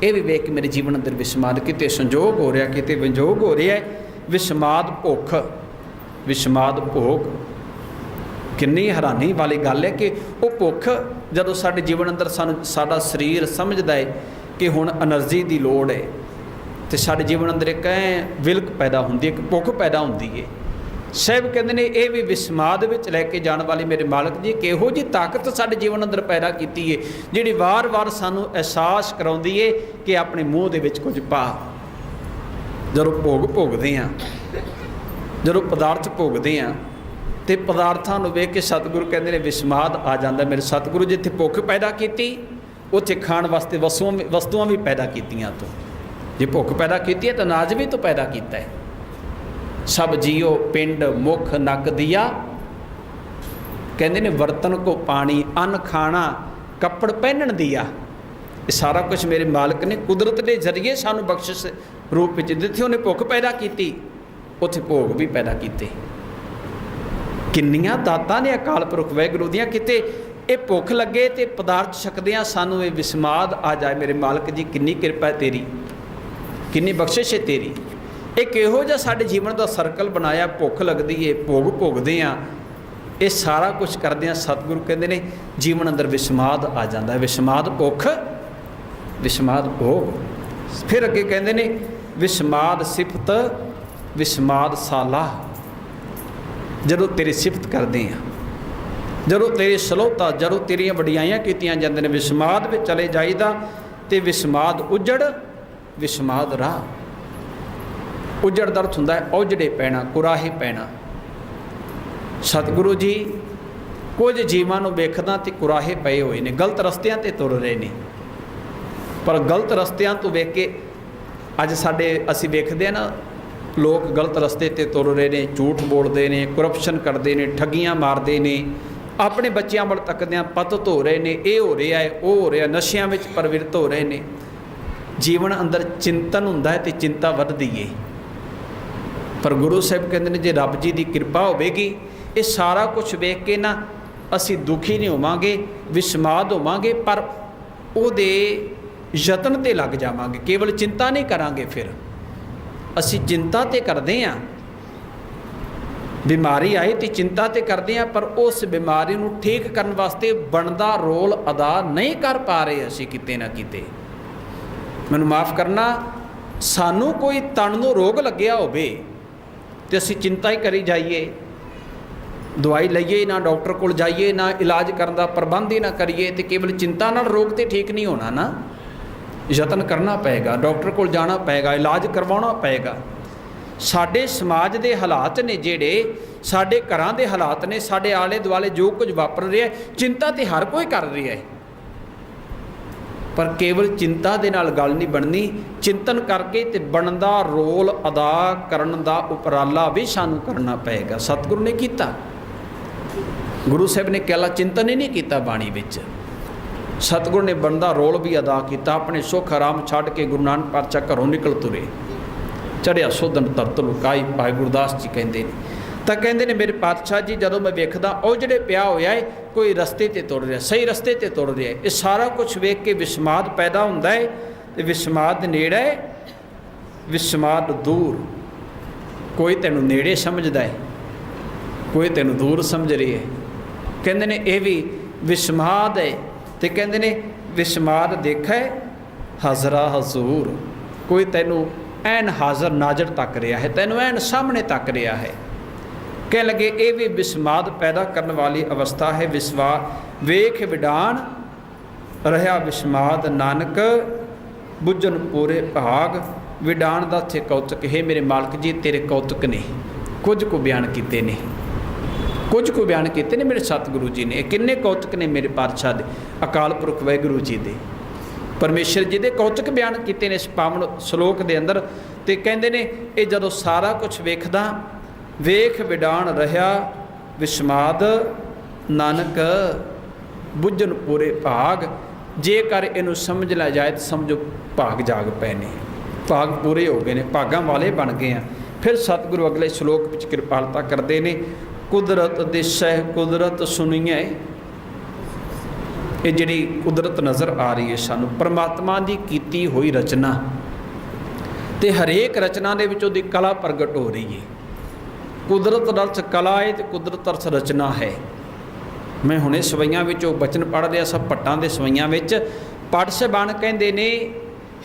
ਇਹ ਵੀ ਵੇਖ ਕੇ ਮੇਰੇ ਜੀਵਨ ਅੰਦਰ ਵਿਸਮਾਦ, ਕਿਤੇ ਸੰਜੋਗ ਹੋ ਰਿਹਾ, ਕਿਤੇ ਵਿਜੋਗ ਹੋ ਰਿਹਾ ਹੈ। ਵਿਸਮਾਦ ਭੁੱਖ, ਵਿਸਮਾਦ ਭੋਗ। ਕਿੰਨੀ ਹੈਰਾਨੀ ਵਾਲੀ ਗੱਲ ਹੈ ਕਿ ਉਹ ਭੁੱਖ ਜਦੋਂ ਸਾਡੇ ਜੀਵਨ ਅੰਦਰ ਸਾਨੂੰ, ਸਾਡਾ ਸਰੀਰ ਸਮਝਦਾ ਹੈ ਕਿ ਹੁਣ ਐਨਰਜੀ ਦੀ ਲੋੜ ਹੈ, ਤੇ ਸਾਡੇ ਜੀਵਨ ਅੰਦਰ ਇੱਕ ਵਿਲਕ ਪੈਦਾ ਹੁੰਦੀ ਹੈ, ਇੱਕ ਭੁੱਖ ਪੈਦਾ ਹੁੰਦੀ ਹੈ। ਸਾਹਿਬ ਕਹਿੰਦੇ ਨੇ ਇਹ ਵੀ ਵਿਸਮਾਦ ਵਿੱਚ ਲੈ ਕੇ ਜਾਣ ਵਾਲੀ ਮੇਰੇ ਮਾਲਕ ਜੀ ਕਿਹੋ ਜਿਹੀ ਤਾਕਤ ਸਾਡੇ ਜੀਵਨ ਅੰਦਰ ਪੈਦਾ ਕੀਤੀ ਹੈ, ਜਿਹੜੀ ਵਾਰ-ਵਾਰ ਸਾਨੂੰ ਅਹਿਸਾਸ ਕਰਾਉਂਦੀ ਹੈ ਕਿ ਆਪਣੇ ਮੂੰਹ ਦੇ ਵਿੱਚ ਕੁਝ ਪਾ। ਜਦੋਂ ਭੋਗਦੇ ਹਾਂ, ਜਦੋਂ ਪਦਾਰਥ ਭੋਗਦੇ ਹਾਂ, ਤੇ ਪਦਾਰਥਾਂ ਨੂੰ ਵੇਖ ਕੇ ਸਤਿਗੁਰੂ ਕਹਿੰਦੇ ਨੇ ਵਿਸਮਾਦ ਆ ਜਾਂਦਾ। ਮੇਰੇ ਸਤਿਗੁਰੂ ਜਿੱਥੇ ਭੁੱਖ ਪੈਦਾ ਕੀਤੀ, ਉੱਥੇ ਖਾਣ ਵਾਸਤੇ ਵਸਤੂਆਂ ਵੀ ਪੈਦਾ ਕੀਤੀਆਂ। ਤੋਂ ਜੇ ਭੁੱਖ ਪੈਦਾ ਕੀਤੀ ਹੈ ਤਾਂ ਅਨਾਜ ਵੀ ਤੋਂ ਪੈਦਾ ਕੀਤਾ ਹੈ। ਸਭ ਜੀਓ ਪਿੰਡ ਮੁਖ ਨੱਕ ਦੀਆ, ਕਹਿੰਦੇ ਨੇ ਵਰਤਨ ਕੋ ਪਾਣੀ, ਅੰਨ ਖਾਣਾ, ਕੱਪੜ ਪਹਿਨਣ ਦੀਆ। ਇਹ ਸਾਰਾ ਕੁਝ ਮੇਰੇ ਮਾਲਕ ਨੇ ਕੁਦਰਤ ਦੇ ਜ਼ਰੀਏ ਸਾਨੂੰ ਬਖਸ਼ਿਸ਼ ਰੂਪ ਵਿੱਚ ਜਿੱਥੇ ਉਹਨੇ ਭੁੱਖ ਪੈਦਾ ਕੀਤੀ, ਉੱਥੇ ਭੋਗ ਵੀ ਪੈਦਾ ਕੀਤੇ। ਕਿੰਨੀਆਂ ਦਾਤਾਂ ਨੇ ਅਕਾਲ ਪੁਰਖ ਵਾਹਿਗੁਰੂ ਦੀਆਂ। ਕਿਤੇ ਇਹ ਭੁੱਖ ਲੱਗੇ ਤੇ ਪਦਾਰਥ ਛਕਦਿਆਂ ਸਾਨੂੰ ਇਹ ਵਿਸਮਾਦ ਆ ਜਾਏ। ਮੇਰੇ ਮਾਲਕ ਜੀ ਕਿੰਨੀ ਕਿਰਪਾ ਹੈ ਤੇਰੀ, ਕਿੰਨੀ ਬਖਸ਼ਿਸ਼ ਹੈ ਤੇਰੀ। ਇਹ ਕਿਹੋ ਜਿਹਾ ਸਾਡੇ ਜੀਵਨ ਦਾ ਸਰਕਲ ਬਣਾਇਆ। ਭੁੱਖ ਲੱਗਦੀ ਹੈ, ਭੋਗ ਭੋਗਦੇ ਹਾਂ, ਇਹ ਸਾਰਾ ਕੁਝ ਕਰਦੇ ਹਾਂ। ਸਤਿਗੁਰੂ ਕਹਿੰਦੇ ਨੇ ਜੀਵਨ ਅੰਦਰ ਵਿਸਮਾਦ ਆ ਜਾਂਦਾ ਹੈ। ਵਿਸਮਾਦ ਭੁੱਖ, ਵਿਸਮਾਦ ਭੋਗ। ਫਿਰ ਅੱਗੇ ਕਹਿੰਦੇ ਨੇ ਵਿਸਮਾਦ ਸਿਫਤ, ਵਿਸਮਾਦ ਸਾਲਾ। ਜਦੋਂ ਤੇਰੀ ਸਿਫਤ ਕਰਦੇ ਹਾਂ, ਜਦੋਂ ਤੇਰੀ ਸਲੋਤਾ, ਜਦੋਂ ਤੇਰੀਆਂ ਵਡਿਆਈਆਂ ਕੀਤੀਆਂ ਜਾਂਦੀਆਂ ਨੇ, ਵਿਸਮਾਦ ਵਿੱਚ ਚਲੇ ਜਾਈਦਾ। ਤੇ ਵਿਸਮਾਦ ਉਜੜ, ਵਿਸਮਾਦ ਰਾਹ। ਉਜੜ ਦਾ ਅਰਥ ਹੁੰਦਾ ਹੈ ਔਜੜੇ ਪੈਣਾ, ਕੁਰਾਹੇ ਪੈਣਾ। ਸਤਿਗੁਰੂ ਜੀ ਕੁਝ ਜੀਵਾਂ ਨੂੰ ਵੇਖਦਾ ਤੇ ਕੁਰਾਹੇ ਪਏ ਹੋਏ ਨੇ, ਗਲਤ ਰਸਤਿਆਂ 'ਤੇ ਤੁਰ ਰਹੇ ਨੇ। ਪਰ ਗਲਤ ਰਸਤਿਆਂ ਤੋਂ ਵੇਖ ਕੇ ਅੱਜ ਅਸੀਂ ਵੇਖਦੇ ਹਾਂ ਨਾ, ਲੋਕ ਗਲਤ ਰਸਤੇ 'ਤੇ ਤੁਰ ਰਹੇ ਨੇ, ਝੂਠ ਬੋਲਦੇ ਨੇ, ਕਰਪਸ਼ਨ ਕਰਦੇ ਨੇ, ਠੱਗੀਆਂ ਮਾਰਦੇ ਨੇ, ਆਪਣੇ ਬੱਚਿਆਂ ਵੱਲ ਤੱਕਦਿਆਂ ਪਤਿਤ ਹੋ ਰਹੇ ਨੇ, ਇਹ ਹੋ ਰਿਹਾ ਹੈ, ਉਹ ਹੋ ਰਿਹਾ, ਨਸ਼ਿਆਂ ਵਿੱਚ ਪ੍ਰਵਿਰਤ ਹੋ ਰਹੇ ਨੇ। ਜੀਵਨ ਅੰਦਰ ਚਿੰਤਨ ਹੁੰਦਾ ਹੈ ਤੇ ਚਿੰਤਾ ਵੱਧਦੀ ਹੈ। ਪਰ ਗੁਰੂ ਸਾਹਿਬ ਕਹਿੰਦੇ ਨੇ ਜੇ ਰੱਬ ਜੀ ਦੀ ਕਿਰਪਾ ਹੋਵੇਗੀ, ਇਹ ਸਾਰਾ ਕੁਝ ਵੇਖ ਕੇ ਨਾ ਅਸੀਂ ਦੁਖੀ ਨਹੀਂ ਹੋਵਾਂਗੇ, ਵਿਸਮਾਦ ਹੋਵਾਂਗੇ, ਪਰ ਉਹਦੇ ਯਤਨ 'ਤੇ ਲੱਗ ਜਾਵਾਂਗੇ। ਕੇਵਲ ਚਿੰਤਾ ਨਹੀਂ ਕਰਾਂਗੇ। ਫਿਰ ਅਸੀਂ ਚਿੰਤਾ 'ਤੇ ਕਰਦੇ ਹਾਂ, ਬਿਮਾਰੀ ਆਈ ਤੇ ਚਿੰਤਾ 'ਤੇ ਕਰਦੇ ਹਾਂ, ਪਰ ਉਸ ਬਿਮਾਰੀ ਨੂੰ ਠੀਕ ਕਰਨ ਵਾਸਤੇ ਬਣਦਾ ਰੋਲ ਅਦਾ ਨਹੀਂ ਕਰ ਪਾ ਰਹੇ ਅਸੀਂ ਕਿਤੇ ਨਾ ਕਿਤੇ। ਮੈਨੂੰ ਮਾफ़ ਕਰਨਾ, ਸਾਨੂੰ ਕੋਈ ਤਣ ਨੂੰ ਰੋਗ ਲੱਗਿਆ ਹੋਵੇ ਤੇ ਅਸੀਂ ਚਿੰਤਾ ਹੀ ਕਰੀ ਜਾਈਏ, ਦਵਾਈ ਲਈਏ ਨਾ, ਡਾਕਟਰ ਕੋਲ ਜਾਈਏ ਨਾ, ਇਲਾਜ ਕਰਨ ਦਾ ਪ੍ਰਬੰਧ ਹੀ ਨਾ ਕਰੀਏ, ਤੇ ਕੇਵਲ ਚਿੰਤਾ ਨਾਲ ਰੋਗ ਤੇ ਠੀਕ ਨਹੀਂ ਹੋਣਾ ਨਾ। ਯਤਨ ਕਰਨਾ ਪਏਗਾ, ਡਾਕਟਰ ਕੋਲ ਜਾਣਾ ਪਏਗਾ, ਇਲਾਜ ਕਰਵਾਉਣਾ ਪਏਗਾ। ਸਾਡੇ ਸਮਾਜ ਦੇ ਹਾਲਾਤ ਨੇ, ਜਿਹੜੇ ਸਾਡੇ ਘਰਾਂ ਦੇ ਹਾਲਾਤ ਨੇ, ਸਾਡੇ ਆਲੇ ਦੁਆਲੇ ਜੋ ਕੁਝ ਵਾਪਰ ਰਿਹਾ, ਚਿੰਤਾ ਤੇ ਹਰ ਕੋਈ ਕਰ ਰਿਹਾ ਹੈ। ਪਰ ਕੇਵਲ ਚਿੰਤਾ ਦੇ ਨਾਲ ਗੱਲ ਨਹੀਂ ਬਣਨੀ, ਚਿੰਤਨ ਕਰਕੇ ਤੇ ਬਣਦਾ ਰੋਲ ਅਦਾ ਕਰਨ ਦਾ ਉਪਰਾਲਾ ਵੀ ਸਾਨੂੰ ਕਰਨਾ ਪਏਗਾ। ਸਤਿਗੁਰੂ ਨੇ ਕੀਤਾ। गुरु साहब ने कैला चिंतन ही नहीं किया बाणी विच। सतगुर ने बनदा रोल भी अदा किया, अपने सुख आराम छड्ड के गुरु नानक पातशाह घरों निकल तुरे। चढ़िया सोधन तरत लुकाई, भाई गुरदास जी कहते हैं। तो कहते हैं मेरे पातशाह जी जदों मैं वेखदा ਉਹ ਜਿਹੜੇ ਪਿਆ ਹੋਇਆ है कोई रस्ते ते तुर रहा, सही रस्ते ते तुर रहा है, ये सारा कुछ वेख के विस्माद पैदा होंदा है। तो विस्माद नेड़े विस्माद दूर, कोई तेनू नेड़े समझदा है, कोई तेनू दूर समझ रही है। कहते ने ये भी विस्माद है। तो कहते ने विस्माद देखा है हाजरा हजूर, कोई तेनू ऐन हाज़र नाजर तक रहा है, तेनू ऐन सामने तक रहा है। कह लगे ये भी विस्माद पैदा करने वाली अवस्था है। वेख विडान रहा विस्माद नानक, बुझन पूरे भाग। विडान का थे कौतुक है मेरे मालक जी, तेरे कौतुक ने कुछ को बयान किए ने, कुछ को बयान किए ने मेरे सतगुरु जी ने। किन्ने कौतुक ने मेरे पातशाह दे, अकाल पुरख वाहिगुरू जी दे, परमेश्वर जी दे कौतुक बयान किए ने इस पावन श्लोक के अंदर। तो कहते ने ये जदों सारा कुछ वेखदा, वेख विडान रहा विस्माद नानक, बुझन पूरे भाग। जेकर इनू समझ लिया जाए तो समझो भाग जाग पे ने, भाग पूरे हो गए ने, भागां वाले बन गए हैं। फिर सतगुरु अगले श्लोक विच कृपालता करते हैं, कुदरत दिसै कुदरत सुनिए। ये जिहड़ी कुदरत नज़र आ रही है सानू, परमात्मा की कीती हुई रचना, तो हरेक रचना दे विच उहदी कला प्रगट हो रही है। कुदरत अर्थ कला है तो कुदरत अर्थ रचना है। मैं हुणे सवैयां विचों बचन पढ़ रहा, सब पट्टां दे सवैयां विच पढ़ सबान कहंदे ने,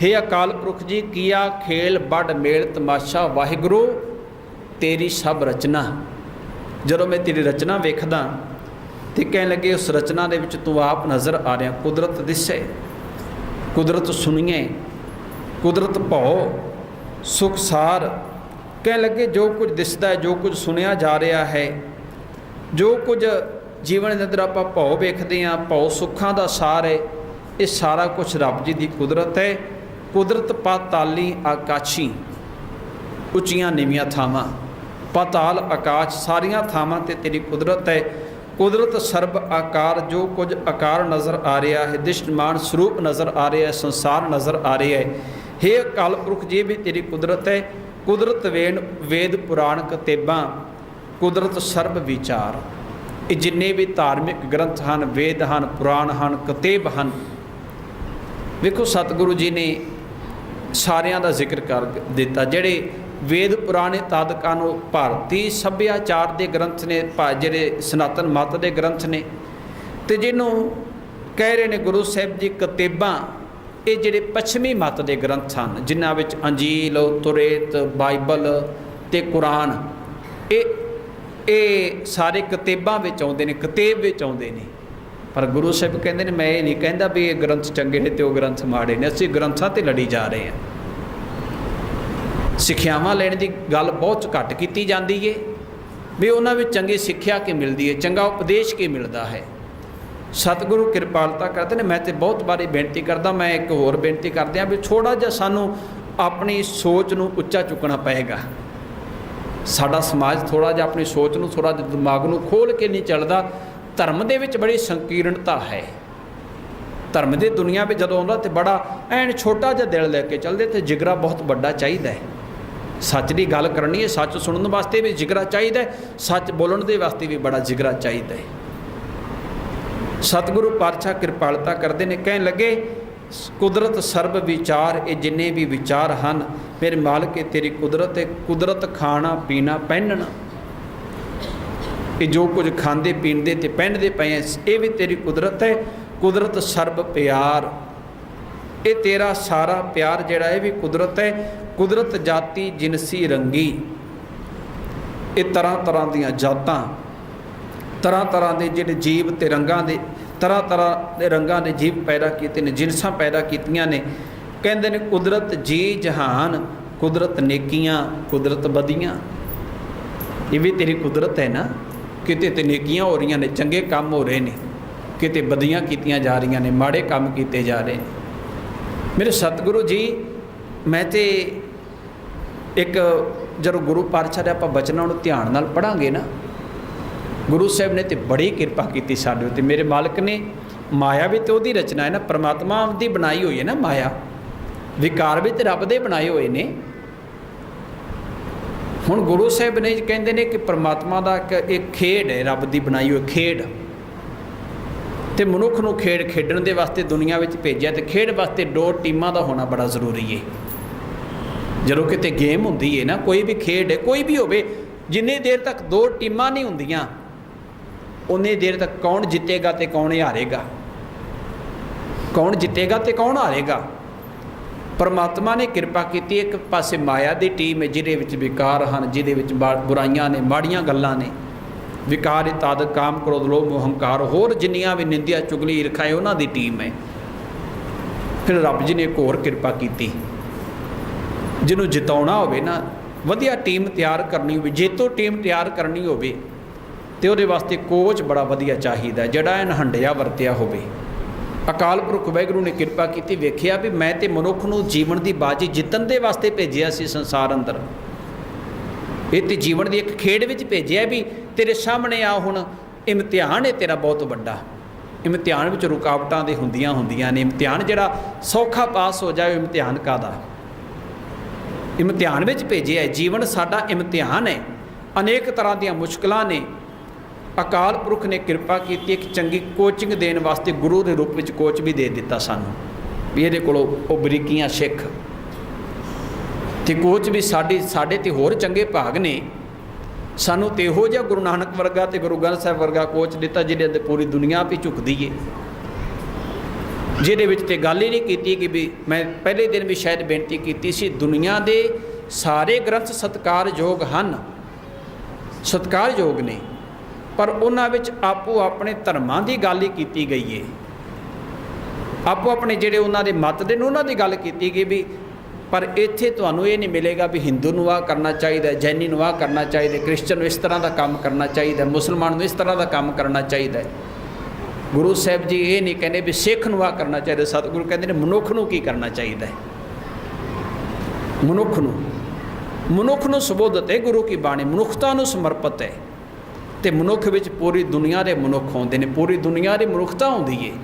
हे अकाल पुरख जी किया खेल बड़ मेल तमाशा, वाहिगुरू तेरी सब रचना। जदों मैं तेरी रचना वेखदा तो कह लगे उस रचना दे विच तू आप नज़र आ रहा। कुदरत दिसे, कुदरत सुनिए, कुदरत भौ सुखसार। कह लगे जो कुछ दिसदा है, जो कुछ सुनिया जा रहा है, जो कुछ जीवन के अंदर आप भौ वेखते हैं, भौ सुखों का सार है, ये सारा कुछ रब जी की कुदरत है। कुदरत पाताली आकाशी, उचियां नीवियां थावां, पाताल आकाश सारियां थावां ते तेरी कुदरत है। कुदरत सर्ब आकार, जो कुछ आकार नज़र आ रहा है, दृष्टमान स्वरूप नज़र आ रहा है, संसार नज़र आ रहा है। हे अकाल पुरख जी भी तेरी कुदरत है। कुदरत वेद पुराण कतेबां, कुदरत सर्ब विचार। ये जिन्ने भी धार्मिक ग्रंथ हैं, वेद हैं, पुराण हैं, कतेब हैं, वेखो सतगुरु जी ने सारियां दा जिक्र कर दिता। जेड़े वेद पुराने तादकां नूं भारती सभ्याचार के ग्रंथ ने, जेड़े सनातन मत के ग्रंथ ने, तो जिन्हों कह रहे हैं गुरु साहिब जी कतेबां, ये जिहड़े पश्चिमी मत के ग्रंथ हैं, जिन्हां विच अंजील, तुरेत, बाइबल ते कुरान, ये सारे कतेबां विच आउंदे ने, कतेब विच आउंदे ने। पर गुरु साहिब कहंदे ने मैं ये नहीं कहंदा भी ये ग्रंथ चंगे ने तो ग्रंथ माड़े ने, असीं ग्रंथां ते लड़ी जा रहे हैं। सिक्ख्यावां लैण दी गल बहुत घट कीती जांदी है भी उन्हां विच चंगी सिक्ख्या की मिलदी है, चंगा उपदेश की मिलदा है। सतगुरु किरपालता करते हैं। मैं तो बहुत बारी बेनती करदा, मैं एक होर बेनती करदे भी थोड़ा जिहा सानू अपनी सोच नूं उच्चा चुकना पएगा। साडा समाज थोड़ा जिहा अपनी सोच नूं, थोड़ा जिहा दिमाग नूं खोल के नहीं चलदा। धर्म दे विच बड़ी संकीर्णता है। धर्म की दुनिया में जदों आउंदा तो बड़ा ऐन छोटा जिहा दिल लैके चलदे, तो जिगरा बहुत बड़ा चाहिए है। सच की गल करनी है, सच सुनने वास्ते भी जिगरा चाहिए, सच बोलण दे वास्ते भी बड़ा जिगरा चाहिए। सतगुरु पातशाह कृपालता करते हैं, कह लगे कुदरत सर्ब विचार। ये जिन्ने भी विचार हैं मेरे मालक तेरी कुदरत है। कुदरत खाना पीना पहनना, ये जो कुछ खाते पीते तो पहनते पे हैं, ये भी तेरी कुदरत है। कुदरत सर्ब प्यार, ये तेरा सारा प्यार जिहड़ा है भी कुदरत है। कुदरत जाति जिनसी रंगी, ये तरह तरह दीयां जातां, तरह तरह के जिहड़े जीव ते रंगां दे, तरह तरह के रंगां दे जीव पैदा कीते ने, जिनसां पैदा कीतियां ने। कहंदे ने कुदरत जी जहान, कुदरत नेकियां, कुदरत बदियां। ये भी तेरी कुदरत है ना। किते ते नेकियां हो रही ने, चंगे काम हो रहे हैं, किते बदियां कीतियां जा रही ने, माड़े काम किए जा रहे हैं। मेरे सतगुरु जी, मैं तो एक जो गुरु पातशाह दे आपां बचनां नूं ध्यान नाल पढ़ांगे ना, गुरु साहब ने तो बड़ी किरपा की साडे उत्ते। मेरे मालिक ने माया भी तो उहदी रचना है ना, परमात्मा दी बनाई हुई है ना माया, विकार भी तो रब दे बनाए हुए ने। हुण गुरु साहब ने कहते हैं कि परमात्मा का एक खेड है, रब की बनाई हुई खेड, तो मनुख नूं खेड खेडण दे वास्ते दुनिया में भेजा, तो खेड वास्ते 2 टीमां का होना बड़ा जरूरी है। जदों किते गेम हुंदी है ना, कोई भी खेड है कोई भी होवे, जिन्नी देर तक 2 टीमां नहीं हुंदियां उन्नी देर तक कौन जितेगा तो कौन हारेगा, कौन जितेगा तो कौन हारेगा। परमात्मा ने कृपा की, एक पासे माया की टीम है जिहदे विच विकार हैं, जिहदे विच बुराइयां ने, माड़ियां गल्लां ने, विकार ताद काम क्रोध लोभ मोह हंकार, होर जिन्नियां भी निंदिया चुगली ईर्खा है उन्हां दी टीम है। फिर रब जी ने एक होर कृपा की, जिन्होंने जिताउणा होवे ना, वधिया टीम तैयार करनी होवे, जेतों टीम तैयार करनी होवे तो उहदे वास्ते कोच बड़ा वधिया चाहिदा, जिहड़ा हंडिया वरतिया होवे। अकाल पुरख वाहिगुरू ने कृपा की, वेखिया भी मैं तो मनुख नूं जीवन की बाजी जितन दे वास्ते भेजिया सी संसार अंदर, ये तो जीवन की एक खेड विच भेजिया भी तेरे सामने आ, हुण इम्तिहान है तेरा बहुत वड्डा। इम्तिहान विच रुकावटां दे हुंदियां हुंदियां ने, इम्तिहान जिहड़ा सौखा पास हो जाए इम्तिहान कादा, इम्तिहान विच भेजिया है। जीवन साडा इम्तिहान है, अनेक तरह दी मुश्किलां ने। अकाल पुरख ने कृपा की, एक चंगी कोचिंग देने वास्ते गुरु के रूप में कोच भी दे दिता सानू, भी ये कोलों बरीकियां सिख, तो कोच भी साडे ते होर चंगे भाग ने। सानू तो इहो जिहा गुरु नानक वर्गा ते गुरु ग्रंथ साहिब वर्गा कोच दिता, जिहदे पूरी दुनिया भी झुकदी है, जिहदे विच ते गल ही नहीं की कि भी मैं पहले दिन भी शायद बेनती की सी, दुनिया के सारे ग्रंथ सत्कारयोग हैं, सत्कारयोग ने, पर उन्हां विच आपो अपने धर्मां की गल ही की गई है, आपो अपने जिहड़े उन्हां दे मत दे उन्हां दी गल की गई भी। पर इत्थे तुहानूं ये नहीं मिलेगा भी हिंदू नूं आ करना चाहिए, जैनी नूं आ करना चाहिए, क्रिश्चन नूं इस तरह का काम करना चाहिए, मुसलमान नूं इस तरह का काम करना चाहिए। गुरु साहब जी ये नहीं कहते भी सिख नूं आ करना चाहिए, सतगुरु कहते हैं मनुख नूं की करना चाहिए, मनुख नूं सुबोधत है गुरु की बाणी, मनुखता नूं समर्पित है। तो मनुख विच पूरी दुनिया के मनुख आउंदे ने, पूरी दुनिया की मनुखता आउंदी है।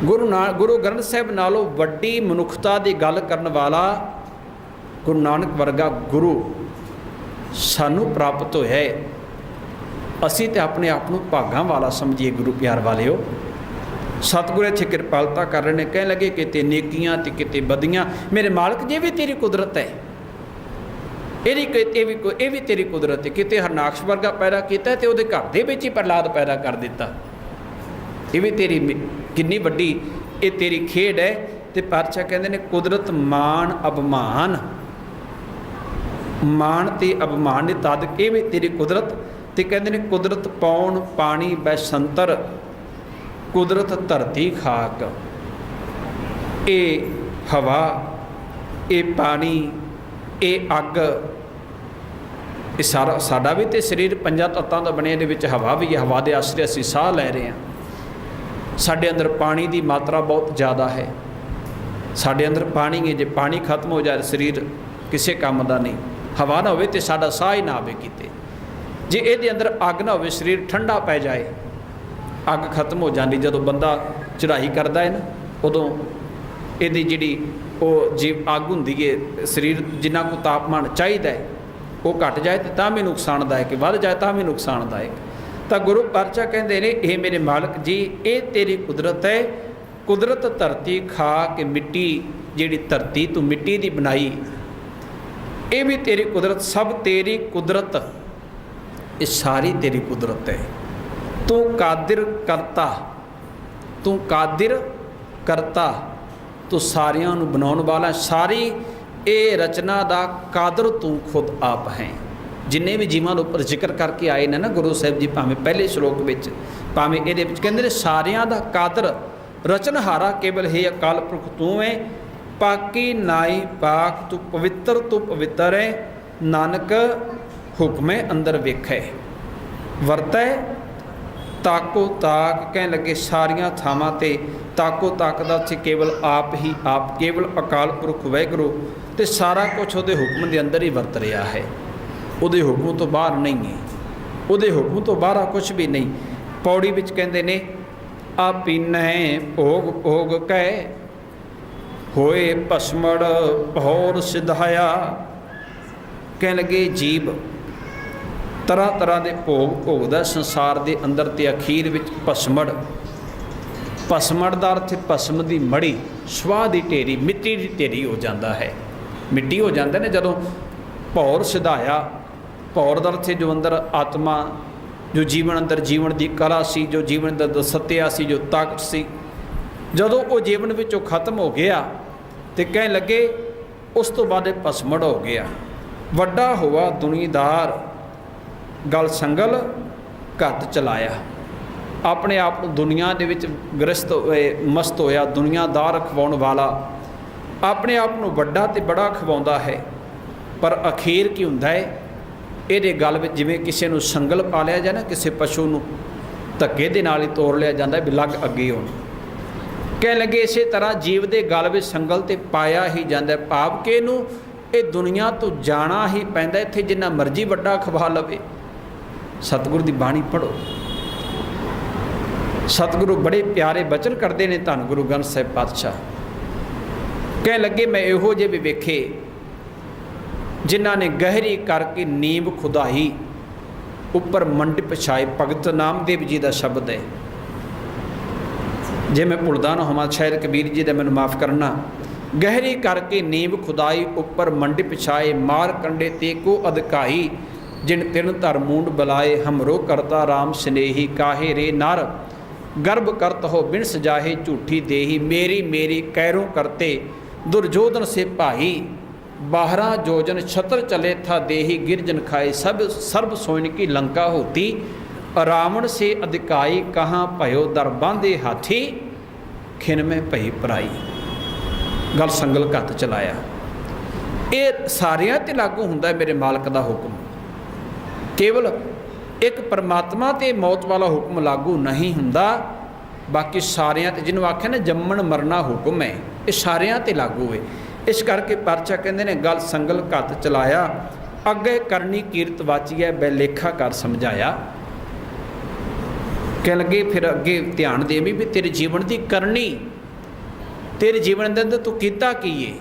गुरु ग्रंथ साहिब नालों वड्डी मनुखता की गल करन वाला गुरु नानक वर्गा गुरु सानू प्राप्त होया है। असी तो अपने आप को भागां वाला समझिए गुरु प्यार वालिओ। सतगुरु इत्थे किरपालता कर रहे हैं, कह लगे किते नेकियां ते किते बदियां, मेरे मालक जी भी तेरी कुदरत है, ये भी तेरी कुदरत है। किते हरनाकश वर्गा पैदा किया तो वो घर दे विच ही प्रहलाद पैदा कर दिता, ये भी तेरी किन्नी वड्डी ये तेरी खेड है। तो पातशाह कहते हैं कुदरत मान अभिमान, मान ते अभिमान ने तद ये भी तेरी कुदरत। तो कहते हैं कुदरत पौन पानी बैसंतर, कुदरत धरती खाक, ये हवा, ये पानी, ये अग, ये सारा साडा भी तो शरीर 5 तत्तां दा बने, दे विच हवा भी है, हवा के आसरे असीं साह लै रहे हैं। साडे अंदर पानी की मात्रा बहुत ज़्यादा है, साडे अंदर पानी है, जो पानी खत्म हो जाए शरीर किसी काम का नहीं। हवा ना हो तो साडा साह ही ना आवे किते, जे ये अंदर अग ना हो शरीर ठंडा पै जाए, अग खत्म हो जाती। जो बंदा चढ़ाई करता है ना उदों ये जी जी अग होंदी है, शरीर जिन्ना को तापमान चाहिए वो घट जाए तो भी नुकसानदायक, बढ़ जाए तो भी नुकसानदायक। तो गुरु पातशाह कहते हैं ये मेरे मालक जी ये तेरी कुदरत है। कुदरत धरती खा के मिट्टी, जिहड़ी धरती तू मिट्टी की बनाई, ये भी तेरी कुदरत, सब तेरी कुदरत, ये सारी तेरी कुदरत है। तू कादिर करता, तू कादिर करता, तू सारियां नूं बनाउण वाला, सारी ये रचना दा कादर तू खुद आप है। जिन्ने भी जीवां उपर जिक्र करके आए ने ना गुरु साहिब जी, भावें पहले श्लोक विच भावें इहदे विच कहंदे ने सारियां दा कादर रचनहारा केवल है अकाल पुरख तू है। पाकी नाई पाक तू पवित्र है, नानक हुक्मे अंदर वेखै वरतै ताको ताक। कह लगे सारियां थावां ते ताको ताक दा उत्थे केवल आप ही आप, केवल अकाल पुरख वाहिगुरू, ते सारा कुछ उहदे हुक्म दे अंदर ही वरत रहा है, उहदे हुक्म तो बाहर नहीं है। ਉਹਦੇ ਹੁਕਮ ਤੋਂ ਬਾਹਰ ਕੁਛ ਵੀ ਨਹੀਂ। ਪੌੜੀ ਵਿੱਚ ਕਹਿੰਦੇ ਨੇ ਆਪੀਨੈ ਭੋਗ ਭੋਗ ਕਹਿ ਹੋਏ ਭਸਮੜ ਭੌਰ ਸਿਧਾਇਆ। ਕਹਿਣ ਲੱਗੇ ਜੀਵ ਤਰ੍ਹਾਂ ਤਰ੍ਹਾਂ ਦੇ ਭੋਗ ਭੋਗਦਾ ਸੰਸਾਰ ਦੇ ਅੰਦਰ ਤੇ ਅਖੀਰ ਵਿੱਚ ਭਸਮੜ। ਭਸਮੜ ਦਾ ਅਰਥ ਭਸਮ ਦੀ ਮੜੀ, ਸਵਾਹ ਦੀ ਢੇਰੀ, ਮਿੱਟੀ ਦੀ ਢੇਰੀ ਹੋ ਜਾਂਦਾ ਹੈ। ਮਿੱਟੀ ਹੋ ਜਾਂਦੇ ਨੇ ਜਦੋਂ ਭੌਰ ਸਿਧਾਇਆ। ਭੌਰ ਦਾ ਅਰਥ ਜੋ ਅੰਦਰ ਆਤਮਾ, ਜੋ ਜੀਵਨ ਅੰਦਰ ਜੀਵਨ ਦੀ ਕਲਾ ਸੀ, ਜੋ ਜੀਵਨ ਅੰਦਰ ਸੱਤਿਆ ਸੀ, ਜੋ ਤਾਕਤ ਸੀ, ਜਦੋਂ ਉਹ ਜੀਵਨ ਵਿੱਚੋਂ ਖਤਮ ਹੋ ਗਿਆ ਤੇ ਕਹਿਣ ਲੱਗੇ ਉਸ ਤੋਂ ਬਾਅਦ ਇਹ ਭਸਮੜ ਹੋ ਗਿਆ। ਵੱਡਾ ਹੋਆ ਦੁਨੀਦਾਰ ਗਲ ਸੰਗਲ ਘੱਟ ਚਲਾਇਆ। ਆਪਣੇ ਆਪ ਨੂੰ ਦੁਨੀਆ ਦੇ ਵਿੱਚ ਗ੍ਰਸਤ ਹੋਏ ਮਸਤ ਹੋਇਆ, ਦੁਨੀਆਦਾਰ ਖਵਾਉਣ ਵਾਲਾ ਆਪਣੇ ਆਪ ਨੂੰ ਵੱਡਾ ਤੇ ਬੜਾ ਖਵਾਉਂਦਾ ਹੈ। ਪਰ ਅਖੀਰ ਕੀ ਹੁੰਦਾ ਹੈ, ਇਹਦੇ ਗਲ ਵਿੱਚ ਜਿਵੇਂ ਕਿਸੇ ਨੂੰ ਸੰਗਲ ਪਾ ਲਿਆ ਜਾਏ ਨਾ, ਕਿਸੇ ਪਸ਼ੂ ਨੂੰ ਧੱਕੇ ਦੇ ਨਾਲ ਹੀ ਤੋੜ ਲਿਆ ਜਾਂਦਾ ਵੀ ਲੱਗ ਅੱਗੇ ਹੋਣ। ਕਹਿਣ ਲੱਗੇ ਇਸੇ ਤਰ੍ਹਾਂ ਜੀਵ ਦੇ ਗਲ ਵਿੱਚ ਸੰਗਲ ਤੇ ਪਾਇਆ ਹੀ ਜਾਂਦਾ, ਭਾਵ ਕਿ ਇਹਨੂੰ ਇਹ ਦੁਨੀਆ ਤੋਂ ਜਾਣਾ ਹੀ ਪੈਂਦਾ। ਇੱਥੇ ਜਿੰਨਾ ਮਰਜ਼ੀ ਵੱਡਾ ਖਵਾ ਲਵੇ। ਸਤਿਗੁਰੂ ਦੀ ਬਾਣੀ ਪੜ੍ਹੋ। ਸਤਿਗੁਰੂ ਬੜੇ ਪਿਆਰੇ ਬਚਨ ਕਰਦੇ ਨੇ ਧੰਨ ਗੁਰੂ ਗ੍ਰੰਥ ਸਾਹਿਬ ਪਾਤਸ਼ਾਹ। ਕਹਿਣ ਲੱਗੇ ਮੈਂ ਇਹੋ ਜਿਹੇ ਵੀ ਵੇਖੇ ਜਿਨ੍ਹਾਂ ਨੇ ਗਹਿਰੀ ਕਰਕੇ ਨੀਂਵ ਖੁਦਾਈ, ਉੱਪਰ ਮੰਡਪ ਛਾਏ। ਭਗਤ ਨਾਮਦੇਵ ਜੀ ਦਾ ਸ਼ਬਦ ਹੈ। ਜੇ ਮੈਂ ਭੁੱਲਦਾ ਨਾ ਹੋਵਾਂ, ਸ਼ਾਇਦ ਕਬੀਰ ਜੀ ਦਾ ਮੈਨੂੰ ਮਾफ़ ਕਰਨਾ। ਗਹਿਰੀ ਕਰਕੇ ਨੀਂਵ ਖੁਦਾਈ, ਉੱਪਰ ਮੰਡਪ ਛਾਏ। ਮਾਰ ਕੰਡੇ ਤੇ ਕੋ ਅਧਿਕਾਈ, ਜਿਨ ਤਿਨ ਧਰ ਮੂੰਡ ਬੁਲਾਏ। ਹਮਰੋ ਕਰਤਾ ਰਾਮ ਸਨੇਹੀ, ਕਾਹੇ ਰੇ ਨਰ ਗਰਭ ਕਰਤ ਹੋ ਬਿਨ ਸਜਾਹੇ। ਝੂਠੀ ਦੇਹੀ ਮੇਰੀ ਮੇਰੀ ਕੈਰੋਂ ਕਰਤੇ, ਦੁਰਜੋਧਨ ਸੇ ਭਾਈ। 12 जोजन छत्र चले था देही, गिरजन खाए सब सर्व सोइन की लंका होती। रावण से अधिकाई, कहाँ भयो दर बांधे हाथी। खिन में भई पराई। गल संगल घत चलाया। ये सारियां ते लागू हुंदा मेरे मालक दा हुक्म। केवल एक परमात्मा ते मौत वाला हुक्म लागू नहीं हुंदा, बाकी सारियां ते जिन्हों आख्या ना जम्मण मरना हुक्म है, ये सारियां ते लागू है। इस करके परचा कहते हैं गल संगल घत चलाया। अगे करनी कीरत वाची है, बेलेखा कर समझाया। कह लगे फिर अगे ध्यान दे भी तेरे जीवन की करनी, तेरे जीवन के अंदर तू किता की है।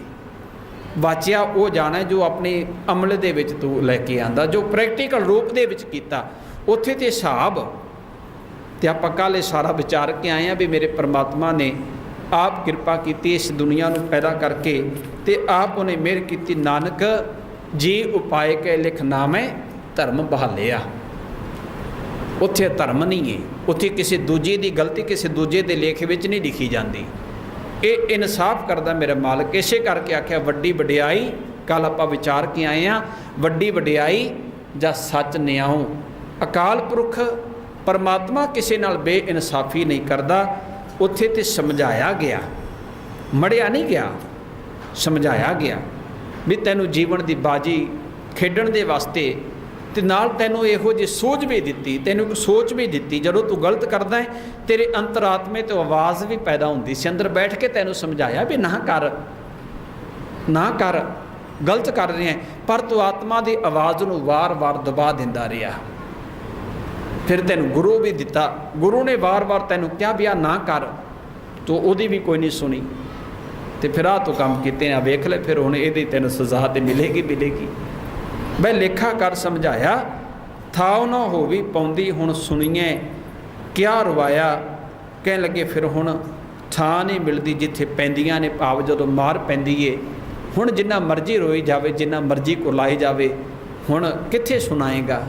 वाचिया वो जाना जो अपने अमल दे विच तू लैके आंदा, जो प्रैक्टिकल रूप दे विच कीता। उत्थे ते हिसाब ते आपां कल सारा विचार के आए हैं भी मेरे परमात्मा ने आप किरपा की इस दुनिया को पैदा करके ते आप उन्हें मेहर की। नानक जी उपाय के लिख नामे धर्म बहालिया। उत्थे धर्म नहीं है, उत्थे किसी दूजे की गलती किसी दूजे के लेख में नहीं लिखी जाती। ये इंसाफ करता मेरा मालिक। इसे करके आख्या वड्डी वडियाई, कल आप विचार के आए हैं, वड्डी वडियाई जा सच न्याओ। अकाल पुरख परमात्मा किसी नाल बेइनसाफी नहीं करता। उत्थे ते समझाया गया, मड़िया नहीं गया, समझाया गया भी तैनू जीवन की बाजी खेडण दे वास्ते ते नाल तैनू इहो जी सोच भी दिती, तैनू एक सोच भी दिती। जदों तू गलत करदा है तेरे अंतरात्मे तो आवाज़ भी पैदा होंदी सी, अंदर बैठ के तैनू समझाया भी ना कर, ना कर, गलत कर रहे हैं। पर तू आत्मा की आवाज़ नू वार वार दबा दिंदा रहा। फिर तेन गुरु भी दिता, गुरु ने वार वार तेन क्या भी आ ना कर, तो वही भी कोई नहीं सुनी। तो फिर आ तो काम किते हैं, वेख ले फिर हुण इहदी तेन सज़ा तो मिलेगी मिलेगी। मैं लेखा कर समझाया, थाओ ना हो भी पाउंदी हुण सुनीए क्या रवाया। कह लगे फिर हुण थां नहीं मिलती जिथे पैंदियां ने, भाव जदों मार पैंदी है हुण जिन्ना मर्जी रोई जावे, जिन्ना मर्जी कुरलाई जावे, हुण कित्थे सुनाएगा।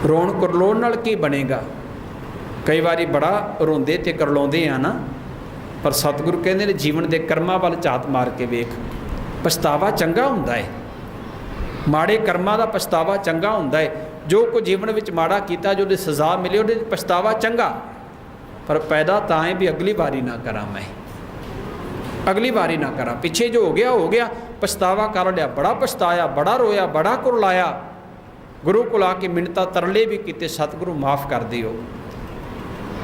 रोण करलोण नाल की बनेगा। कई बारी बड़ा रोंदे ते करलाउंदे आ ना, पर सतगुरु कहते हैं जीवन के कर्मां वाल झात मार के वेख, पछतावा चंगा हुंदा है। माड़े कर्मां दा पछतावा चंगा हुंदा है। जो कोई जीवन में माड़ा कीता, जो सज़ा मिले उहदे पछतावा चंगा, पर पैदा तां है भी अगली बारी ना करा, मैं अगली बारी ना करा। पिछे जो हो गया, पछतावा कर लिया, बड़ा पछताया, बड़ा रोया, बड़ा कुरलाया, गुरु को आके मिन्नतां तरले भी किते, सतगुरु माफ़ कर दिओ।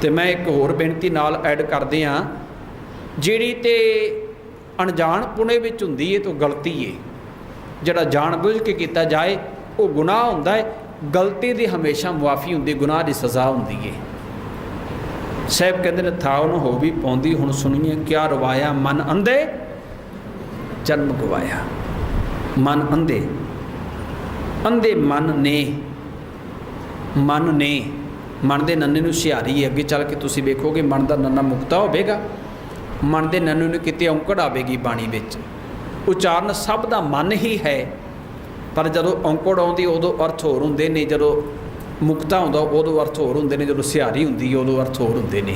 तो मैं एक होर बेनती नाल ऐड कर दियाँ, जिहड़ी ते अणजाण पुणे विच हुंदी है तो गलती है। जिहड़ा जान बुझ के किया जाए वो गुनाह हुंदा है, ਗਲਤੀ ਦੀ ਹਮੇਸ਼ਾ ਮੁਆਫੀ ਹੁੰਦੀ, ਗੁਨਾਹ ਦੀ ਸਜ਼ਾ ਹੁੰਦੀ ਏ। ਸਾਹਿਬ ਕਹਿੰਦੇ ਨੇ ਥਾਉ ਨੂੰ ਹੋ ਵੀ ਪਾਉਂਦੀ, ਹੁਣ ਸੁਣੀਏ ਕਿਆ ਰਵਾਇਆ ਮਨ ਅੰਧੇ ਜਨਮ ਗਵਾਇਆ। ਮਨ ਅੰਧੇ, ਅੰਧੇ ਮਨ ਨੇ, ਮਨ ਦੇ ਨੰਨੇ ਨੂੰ ਹੁਸ਼ਿਆਰੀ ਹੈ। ਅੱਗੇ ਚੱਲ ਕੇ ਤੁਸੀਂ ਵੇਖੋਗੇ ਮਨ ਦਾ ਨੰਨਾ ਮੁਕਤਾ ਹੋਵੇਗਾ, ਮਨ ਦੇ ਨੰਨੇ ਨੂੰ ਕਿਤੇ ਔਂਕੜ ਆਵੇਗੀ ਬਾਣੀ ਵਿੱਚ। ਉਚਾਰਨ ਸਭ ਦਾ ਮਨ ਹੀ ਹੈ, ਪਰ ਜਦੋਂ ਔਂਕੜ ਆਉਂਦੀ ਉਦੋਂ ਅਰਥ ਹੋਰ ਹੁੰਦੇ ਨੇ, ਜਦੋਂ ਮੁਕਤਾ ਹੁੰਦਾ ਉਦੋਂ ਅਰਥ ਹੋਰ ਹੁੰਦੇ ਨੇ, ਜਦੋਂ ਹੁਸ਼ਿਆਰੀ ਹੁੰਦੀ ਉਦੋਂ ਅਰਥ ਹੋਰ ਹੁੰਦੇ ਨੇ।